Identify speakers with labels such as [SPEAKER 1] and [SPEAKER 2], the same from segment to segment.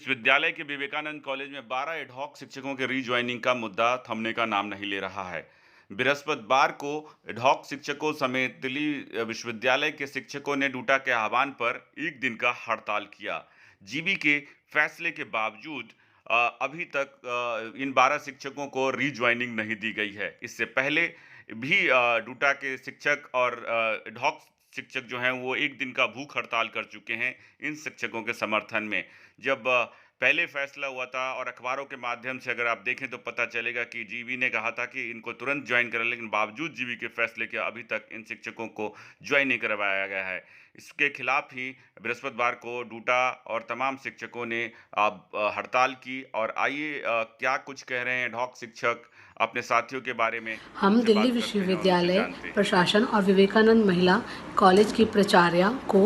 [SPEAKER 1] विश्वविद्यालय के विवेकानंद कॉलेज में 12 एडहॉक शिक्षकों के रीज्वाइनिंग का मुद्दा थमने का नाम नहीं ले रहा है। बृहस्पतिवार को एडहॉक शिक्षकों समेत दिल्ली विश्वविद्यालय के शिक्षकों ने डूटा के आह्वान पर एक दिन का हड़ताल किया। जीबी के फैसले के बावजूद अभी तक इन 12 शिक्षकों को रीज्वाइनिंग नहीं दी गई है। इससे पहले भी डूटा के शिक्षक और एडहॉक शिक्षक जो हैं वो एक दिन का भूख हड़ताल कर चुके हैं इन शिक्षकों के समर्थन में। जब पहले फैसला हुआ था और अखबारों के माध्यम से अगर आप देखें तो पता चलेगा कि जीबी ने कहा था कि इनको तुरंत ज्वाइन करें, लेकिन बावजूद जीबी के फैसले के अभी तक इन शिक्षकों को ज्वाइन नहीं करवाया गया है। इसके खिलाफ ही बृहस्पतिवार को डूटा और तमाम शिक्षकों ने हड़ताल की। और आइए क्या कुछ कह रहे हैं एडहॉक शिक्षक अपने साथियों के बारे में।
[SPEAKER 2] हम दिल्ली विश्वविद्यालय प्रशासन और विवेकानंद महिला कॉलेज की प्राचार्या को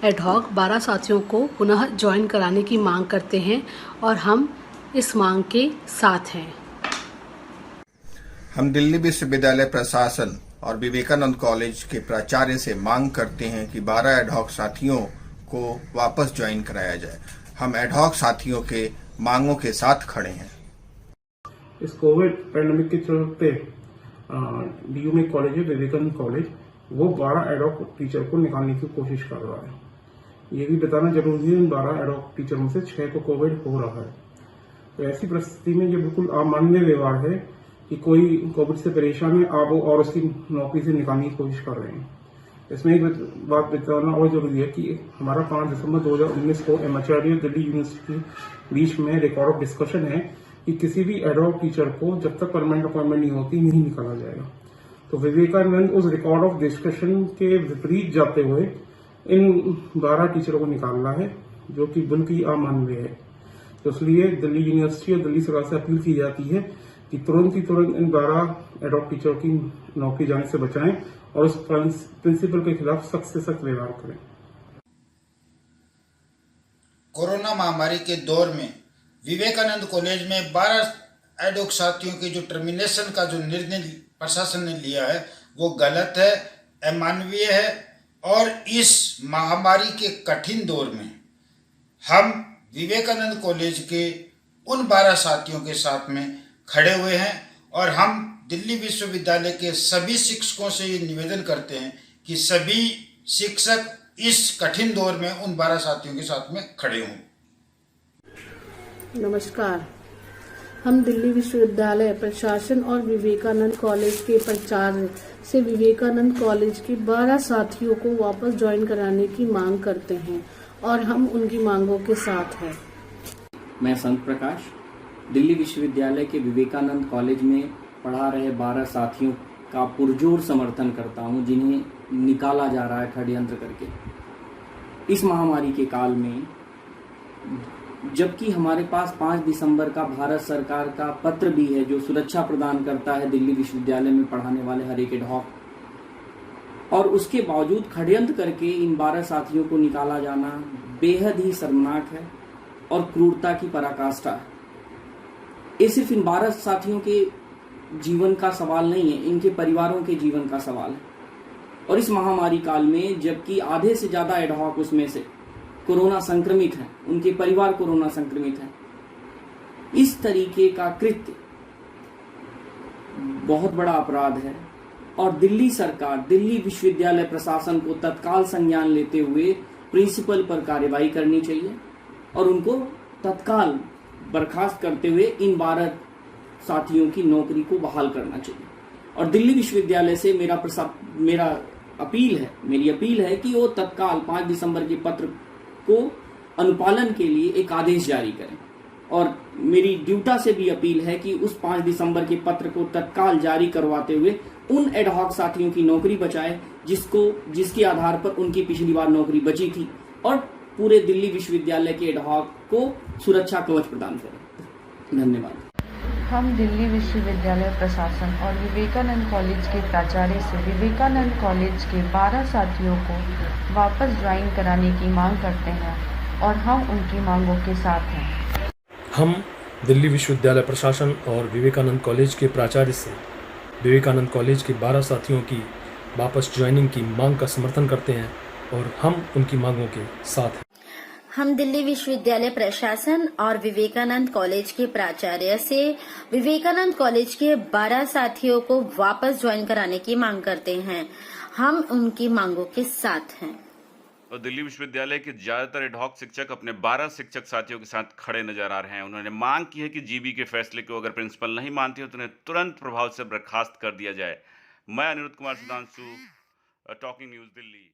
[SPEAKER 2] एडहॉक 12 साथियों को पुनः ज्वाइन कराने की मांग करते हैं और हम इस मांग के साथ हैं।
[SPEAKER 3] हम दिल्ली विश्वविद्यालय प्रशासन और विवेकानंद कॉलेज के प्राचार्य से मांग करते हैं कि 12 एडहॉक साथियों को वापस ज्वाइन कराया जाए। हम एडहॉक साथियों के मांगों के साथ खड़े हैं।
[SPEAKER 4] इस कोविड पैंडेमिक के चलते डीयू में कॉलेज है विवेकानंद कॉलेज, वो 12 एडहॉक टीचर को निकालने की कोशिश कर रहा है। ये भी बताना जरूरी है, इन 12 एडहॉक टीचर में से 6 को कोविड हो रहा है। तो ऐसी परिस्थिति में ये बिल्कुल अमान्य व्यवहार है कि कोई कोविड से परेशान है, आप वो और उसकी नौकरी से निकालने की कोशिश कर रहे हैं। इसमें एक बात बताना और जरूरी है कि हमारा 5 दिसंबर 2019 को एमएचआरडी और दिल्ली यूनिवर्सिटी के बीच में रिकॉर्ड ऑफ डिस्कशन है कि किसी भी एडहॉक टीचर को जब तक परमानेंट अपॉइंटमेंट नहीं होती नहीं निकाला जाएगा। तो विवेकानंद उस रिकॉर्ड ऑफ डिस्कशन के विपरीत जाते हुए इन 12 टीचरों को निकालना है, जो कि बिल्कुल अमानवीय है। तो इसलिए दिल्ली यूनिवर्सिटी और दिल्ली सरकार से अपील की जाती है कि तुरंत इन 12 एडहॉक टीचरों की नौकरी जाने से बचाएं और उस प्रिंसिपल के खिलाफ सख्त से सख्त व्यवहार करें।
[SPEAKER 5] कोरोना महामारी के दौर में विवेकानंद कॉलेज में 12 एडहॉक साथियों के जो टर्मिनेशन का जो निर्णय प्रशासन ने लिया है वो गलत है, अमानवीय है। और इस महामारी के कठिन दौर में हम विवेकानंद कॉलेज के उन 12 साथियों के साथ में खड़े हुए हैं और हम दिल्ली विश्वविद्यालय के सभी शिक्षकों से ये निवेदन करते हैं कि सभी शिक्षक इस कठिन दौर में उन 12 साथियों के साथ में खड़े हों।
[SPEAKER 2] नमस्कार, हम दिल्ली विश्वविद्यालय प्रशासन और विवेकानंद कॉलेज के प्राचार्य से विवेकानंद कॉलेज के 12 साथियों को वापस ज्वाइन कराने की मांग करते हैं और हम उनकी मांगों के साथ हैं।
[SPEAKER 6] मैं संत प्रकाश दिल्ली विश्वविद्यालय के विवेकानंद कॉलेज में पढ़ा रहे 12 साथियों का पुरजोर समर्थन करता हूं, जिन्हें निकाला जा रहा है षड्यंत्र करके इस महामारी के काल में। जबकि हमारे पास 5 दिसंबर का भारत सरकार का पत्र भी है जो सुरक्षा प्रदान करता है दिल्ली विश्वविद्यालय में पढ़ाने वाले हर एक एडहॉक, और उसके बावजूद षड्यंत्र करके इन 12 साथियों को निकाला जाना बेहद ही शर्मनाक है और क्रूरता की पराकाष्ठा है। ये सिर्फ इन 12 साथियों के जीवन का सवाल नहीं है, इनके परिवारों के जीवन का सवाल है। और इस महामारी काल में जबकि आधे से ज्यादा एडहॉक उसमें से कोरोना संक्रमित है, उनके परिवार कोरोना संक्रमित है, इस तरीके का कृत्य बहुत बड़ा अपराध है। और दिल्ली सरकार, दिल्ली विश्वविद्यालय प्रशासन को तत्काल संज्ञान लेते हुए प्रिंसिपल पर कार्रवाई करनी चाहिए और उनको तत्काल बर्खास्त करते हुए इन 12 साथियों की नौकरी को बहाल करना चाहिए। और दिल्ली विश्वविद्यालय से मेरी अपील है कि वो तत्काल 5 दिसंबर के पत्र को अनुपालन के लिए एक आदेश जारी करें। और मेरी ड्यूटा से भी अपील है कि उस 5 दिसंबर के पत्र को तत्काल जारी करवाते हुए उन एडहॉक साथियों की नौकरी बचाए जिसके आधार पर उनकी पिछली बार नौकरी बची थी, और पूरे दिल्ली विश्वविद्यालय के एडहॉक को सुरक्षा कवच प्रदान करें। धन्यवाद।
[SPEAKER 7] हम दिल्ली विश्वविद्यालय प्रशासन और विवेकानंद कॉलेज के प्राचार्य से विवेकानंद कॉलेज के 12 साथियों को वापस ज्वाइन कराने की मांग करते हैं और हम उनकी मांगों के साथ हैं।
[SPEAKER 8] हम दिल्ली विश्वविद्यालय प्रशासन और विवेकानंद कॉलेज के प्राचार्य से विवेकानंद कॉलेज के 12 साथियों की वापस ज्वाइनिंग की मांग का समर्थन करते हैं और हम उनकी मांगों के साथ हैं।
[SPEAKER 9] हम दिल्ली विश्वविद्यालय प्रशासन और विवेकानंद कॉलेज के प्राचार्य से विवेकानंद कॉलेज के 12 साथियों को वापस ज्वाइन कराने की मांग करते हैं। हम उनकी मांगों के साथ हैं।
[SPEAKER 1] और दिल्ली विश्वविद्यालय के ज्यादातर एडहॉक शिक्षक अपने 12 शिक्षक साथियों के साथ खड़े नजर आ रहे हैं। उन्होंने मांग की है कि जीबी के फैसले को अगर प्रिंसिपल नहीं मानती हो तो उन्हें तुरंत प्रभाव से बर्खास्त कर दिया जाए। मैं अनिरुद्ध कुमार सुधांशु, टॉकिंग न्यूज दिल्ली।